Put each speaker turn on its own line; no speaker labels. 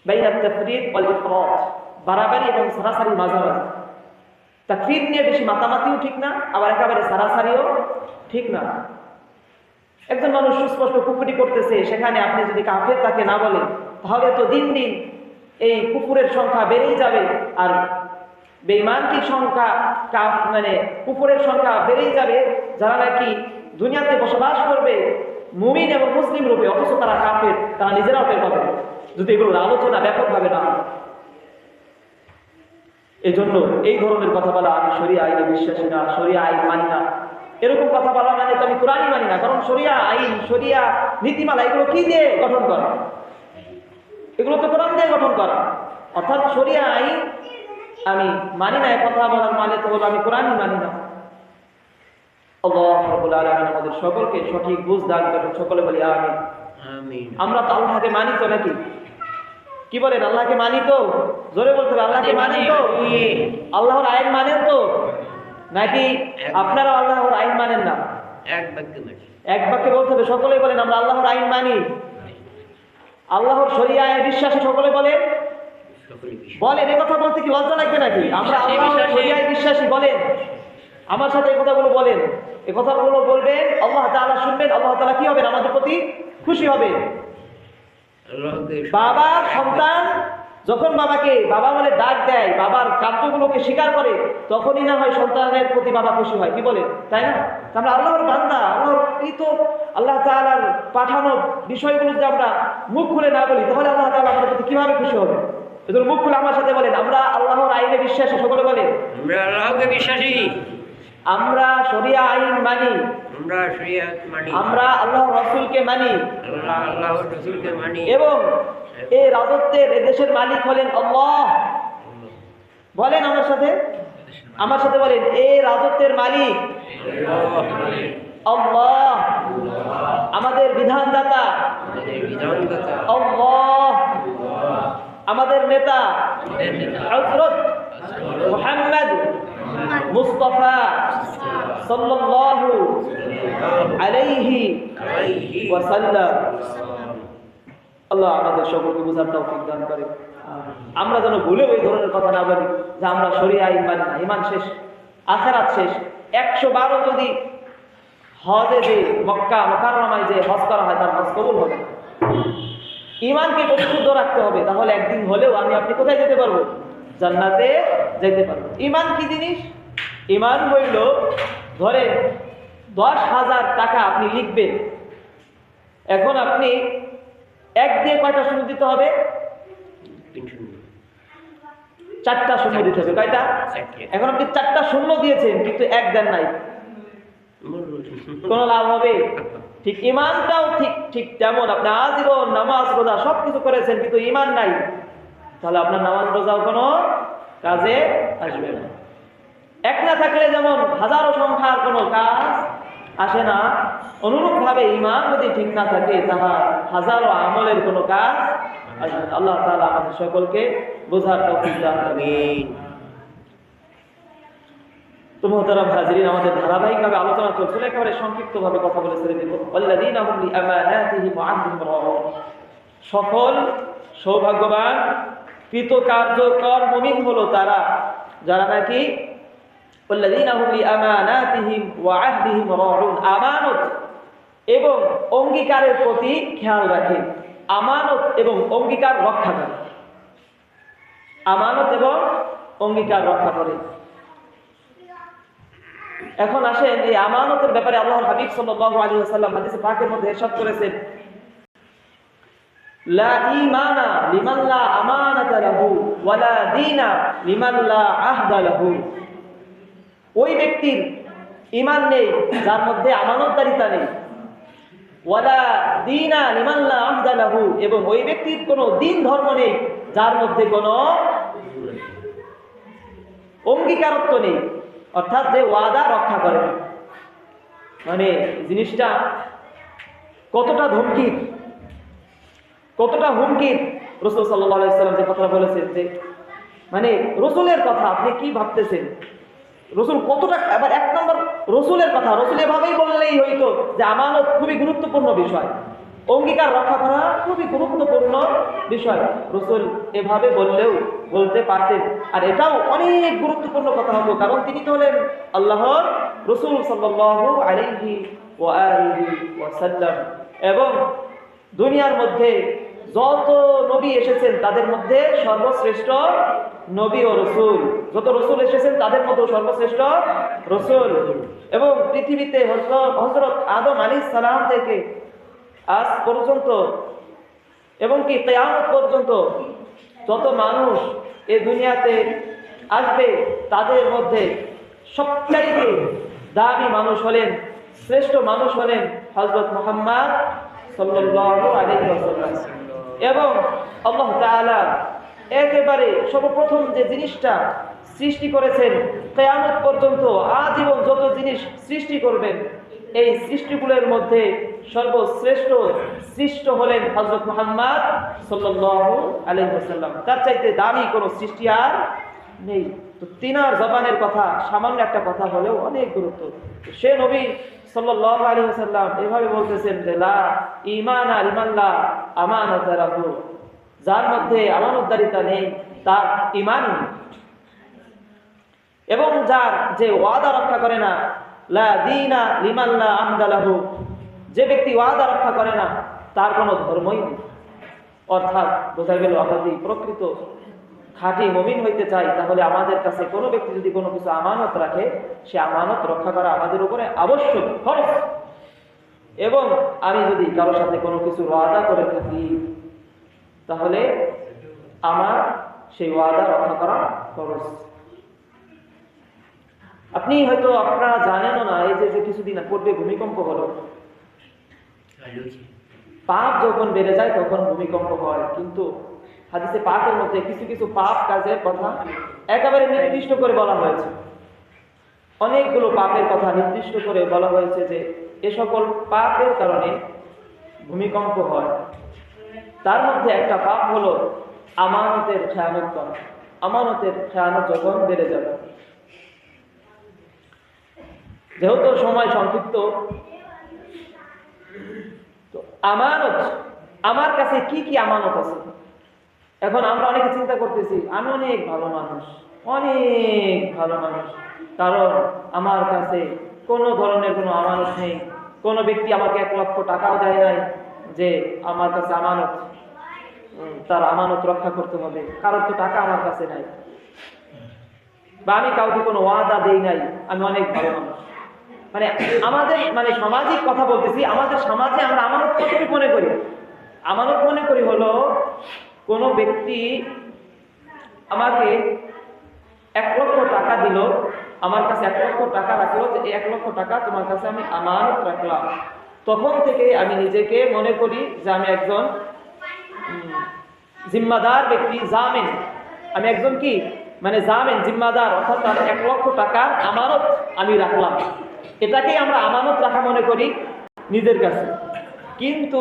বাইনা তাফরিদ ওয়াল ইফরাত, বাড়াবাড়ি এবং সারাসারির মাঝামাঝি। তাকফির নিয়ে বেশি মাতামাতিও ঠিক না, আবার একেবারে সারাসারিও ঠিক না। একজন মানুষ সুস্পষ্ট কুফরি করতেছে, সেখানে আপনি যদি কাফের তাকে না বলেন, তাহলে তো দিন দিন এই কুফুরের সংখ্যা বেড়েই যাবে, আর বেঈমানদের সংখ্যা মানে কুফুরের সংখ্যা বেড়েই যাবে, যারা নাকি দুনিয়াতে বসবাস করবে মুমিন এবং মুসলিম রূপে, অথচ তারা কাফের, তারা নিজেরাও টের পাবে যদি এগুলোর আলোচনা ব্যাপকভাবে না হয়। এই জন্য এই ধরনের কথা বলা, আমি শরিয়া আইনে বিশ্বাসী না, শরিয়া আইন মানি না, এরকম কথা বলা মানে তো আমি কোরআনই মানি না। কারণ শরিয়া আইন, শরিয়া নীতিমালা এগুলো কি দিয়ে গঠন করা? এগুলো তো কোরআন দিয়ে গঠন করা। অর্থাৎ শরিয়া আইন আমি মানি না, কথা বলার মানে তো হলো আমি কোরআনই মানি না। আল্লাহ রাব্বুল আলামিন আমাদের সকলকে সঠিক বুঝ দান করেন, সকলে বলি আমিন। আমিন। আমরা তো আল্লাহকে মানি তো নাকি? কি বলেন, আল্লাহকে মানি তো? জোরে বলতে হবে, আল্লাহকে মানি তো? আল্লাহর আইন মানেন তো নাকি আপনারা আল্লাহর আইন মানেন না? এক বাক্যে বলতে হবে, সকলে বলেন আমরা আল্লাহর আইন মানি। আল্লাহর শরিয়া আইনে বিশ্বাসী সকলে বলেন। বলেন, এই কথা বলতে কি লজ্জা লাগবে নাকি? আমরা আল্লাহর শরিয়া আইনে বিশ্বাসী বলেন। আমার সাথে এই কথাগুলো বলেন, এই কথাগুলো বলবেন, আল্লাহ তাআলা শুনবেন, আল্লাহ তাআলা কি হবেন? আমাদের প্রতি খুশি হবে। বাবার সন্তান যখন বাবাকে বাবা বলে ডাক দেয়, বাবার কার্যগুলোকে স্বীকার করে, তখনই না হয় সন্তানের প্রতি বাবা খুশি হয়। কি বলেন, তাই না? আমরা আল্লাহর বান্দা, আল্লাহর আল্লাহ তাআলার পাঠানো বিষয়গুলো যদি আমরা মুখ খুলে না বলি, তাহলে আল্লাহ তাআলা আমাদের প্রতি কিভাবে খুশি হবে? এজন্য মুখ খুলে আমার সাথে বলেন, আমরা আল্লাহর আইনে বিশ্বাসী। সকলে বলেন, আমরা আল্লাহকে বিশ্বাসী, আমরা শরিয়া আইন মানি, আমরা আল্লাহর রাসূলকে মানি, এবং এই রাজত্বের দেশের মালিক হলেন আল্লাহ। বলেন আমার সাথে বলেন, এই রাজত্বের মালিক আল্লাহ, আমাদের বিধানদাতা আল্লাহ, আমাদের নেতা হযরত মুহাম্মদ মুস্তাফা সাল্লাল্লাহু আলাইহি ওয়াসাল্লাম। আল্লাহ আমাদের সকলকে বুঝার তৌফিক দান করে। আমরা যেন ভুলেও এই ধরনের কথা না বলি যে আমরা শরিয়া আইন মানি না। ঈমান শেষ, আখিরাত শেষ। 112 যদি হজে যে মক্কা মুকাররমায় যে হজ করা হয়, তার হজ কবুল হবে না। ঈমানকে পরিশুদ্ধ রাখতে হবে, তাহলে একদিন হলেও আমি আপনি কোথায় যেতে পারবো? জান্নাতে যেতে পারবো। ঈমান কি জিনিস? ঈমান হইল, ধরেন 10,000 টাকা আপনি লিখবেন, এখন আপনি এক দিয়ে কয়টা শূন্য দিতে হবে? 4টা শূন্য দিতে হবে। কয়টা? এখন আপনি 4টা শূন্য দিয়েছেন, কিন্তু এক দেন নাই, কোন লাভ হবে? ঠিক ঈমানটাও ঠিক তেমন। আপনি আজীবন নামাজ রোজা সবকিছু করেছেন, কিন্তু ঈমান নাই, তাহলে আপনার নামাজ রোজাও কোনো কাজে আসবে না। এক না থাকলে যেমন হাজারো সংখ্যার কোনো কাজ আসে না, অনুরূপভাবে ঈমান যদি ঠিক না থাকে, তাহার হাজারো আমলের কোনো কাজ আসবে না। আল্লাহ তাআলা আমাদের সকলকে বোঝার তৌফিক দান করুন। তো মুহতারাম হাজিরিন, আমাদের ধারাবাহিকভাবে আলোচনা চলছিল, একেবারে সংক্ষিপ্তভাবে কথা বলে ছেড়ে দেব। আল্লাযীনা হুম লিআমানাতিহিম ওয়া আহদিহিম রাউন। সকল সৌভাগ্যবান কৃতকার্যকর মুমিন হলো তারা, যারা নাকি আল্লাযীনা হুম লিআমানাতিহিম ওয়া আহদিহিম রাউন, আমানত এবং অঙ্গীকারের প্রতি খেয়াল রাখে। আমানত এবং অঙ্গীকার রক্ষা করে, আমানত এবং অঙ্গীকার রক্ষা করে। এখন আসেন, এই আমানতের ব্যাপারে আল্লাহর হাবিব সাল্লাল্লাহু আলাইহি ওয়াসাল্লাম হাদিসে পাকের মধ্যে ইরশাদ করেছেন, লা ঈমানা লিমান লা আমানাতা লাহু ওয়া লা দীনা লিমান লা আহদা লাহু। ওই ব্যক্তির ঈমান নেই যার মধ্যে আমানতদারিতা নেই, ওয়া লা দীনা লিমান লা আহদা লাহু, এবং ওই ব্যক্তির কোনো দ্বীন ধর্ম নেই যার মধ্যে কোনো অঙ্গীকারত্ব নেই, অর্থাৎ যে ওয়াদা রক্ষা করে। মানে জিনিসটা কতটা ধমকির, কতটা হুমকির। রাসূল সাল্লাল্লাহু আলাইহি ওয়াসাল্লাম যে কথা বলেছেন, যে মানে রাসূলের কথা আপনি কি ভাবতেছেন, রাসূল কতটা, এবার এক নম্বর রাসূলের কথা রাসূল এভাবেই বললেই হইতো যে আমানত খুবই গুরুত্বপূর্ণ বিষয়। অঙ্গীকার রক্ষা করা খুবই গুরুত্বপূর্ণ বিষয়। রাসূল এভাবে বলতে পারতেন, আর এটাও অনেক গুরুত্বপূর্ণ কথা হতো, কারণ তিনি তো হলেন আল্লাহর রাসূল সাল্লাল্লাহু আলাইহি ওয়া আলিহি ওয়াসাল্লাম। এবং দুনিয়ার মধ্যে যত নবী এসেছেন তাদের মধ্যে সর্বশ্রেষ্ঠ নবী ও রসুল, যত রসুল এসেছেন তাদের মধ্যে সর্বশ্রেষ্ঠ রসুল। এবং পৃথিবীতে হযরত আদম আলাইহিস সালাম থেকে আজ পর্যন্ত এবং কি কিয়ামত পর্যন্ত যত মানুষ এই দুনিয়াতে আসবে তাদের মধ্যে সবচাইতে দামি মানুষ হলেন, শ্রেষ্ঠ মানুষ হলেন হযরত মুহাম্মদ সাল্লাল্লাহু আলাইহি ওয়াসাল্লাম। এবং আল্লাহ তাআলা একেবারে সর্বপ্রথম যে জিনিসটা সৃষ্টি করেছেন, কিয়ামত পর্যন্ত আজীবন যত জিনিস সৃষ্টি করবেন, এই সৃষ্টিগুলোর মধ্যে সর্বশ্রেষ্ঠ সৃষ্ট হলেন হযরত মুহাম্মদ সাল্লাল্লাহু আলাইহি ওয়াসাল্লাম। তার চাইতে দামি কোনো সৃষ্টি আর নেই। তো তিনার জবানের কথা সামান্য একটা কথা হলেও অনেক গুরুত্ব। সে নবী সাল্লাল্লাহু আলাইহি ওয়াসাল্লাম এভাবে বলতেছেন যে লা ঈমানা লিমান লা আমানাতা লাহু, যার মধ্যে আমানতদারিতা নেই তার ঈমান নেই। এবং যার যে ওয়াদা রক্ষা করে না, লা দীনা লিমান লা আহদা লাহু, যে ব্যক্তি ওয়াদা রক্ষা করে না তার কোনো ধর্মই নেই। অর্থাৎ বোঝা গেল আমরা যদি প্রকৃত খাঁটি মুমিন হইতে চাই, তাহলে আমাদের কাছে কোনো ব্যক্তি যদি কোনো কিছু আমানত রাখে, সে আমানত রক্ষা করা আমাদের উপরে আবশ্যক, ফরজ। এবং আমি যদি কারোর সাথে কোনো কিছু ওয়াদা করে থাকি, তাহলে আমার সেই ওয়াদা রক্ষা করা ফরজ। আপনি হয়তো আপনারা জানেনও না, এই যে কিছুদিন পূর্বে ভূমিকম্প হলো, পাপ যখন বেড়ে যায় তখন ভূমিকম্প হয়। কিন্তু হাদিসে পাকের মধ্যে কিছু কিছু পাপ কাজের কথা একেবারে নির্দিষ্ট করে বলা হয়েছে। অনেকগুলো পাপের কথা নির্দিষ্ট করে বলা হয়েছে যে এ সকল পাপের কারণে ভূমিকম্প হয়। তার মধ্যে একটা পাপ হলো আমানতের খেয়ানত করা। আমানতের খেয়ানত যখন বেড়ে যাবে, যেহেতু সময় সংক্ষিপ্ত, তো আমানত, আমার কাছে কি কি আমানত আছে। এখন আমরা অনেকে চিন্তা করতেছি আমি অনেক ভালো মানুষ, অনেক ভালো মানুষ, কারণ আমার কাছে কোনো ধরনের কোনো আমানত নেই। কোনো ব্যক্তি আমাকে 1 লক্ষ টাকাও দেয় নাই যে আমার কাছে আমানত, তার আমানত রক্ষা করতে হবে, কারণ তো টাকা আমার কাছে নাই। বা আমি কাউকে কোনো ওয়াদা দেই নাই, আমি অনেক ভালো মানুষ। মানে আমাদের সামাজিক কথা বলতেছি, আমাদের সমাজে আমরা আমানত কতটুকু মনে করি? আমানত মনে করি হলো কোনো ব্যক্তি আমাকে 1 লক্ষ টাকা দিল, আমার কাছে 1 লক্ষ টাকা রাখলো, যে 1 লক্ষ টাকা তোমার কাছে আমি আমানত রাখলাম। তখন থেকে আমি নিজেকে মনে করি যে আমি একজন জিম্মাদার ব্যক্তি, জামিন। আমি একজন কি জামিন, জিম্মাদার, অর্থাৎ তার 1 লক্ষ টাকার আমানত আমি রাখলাম। এটাকেই আমরা আমানত রাখা মনে করি নিজের কাছে। কিন্তু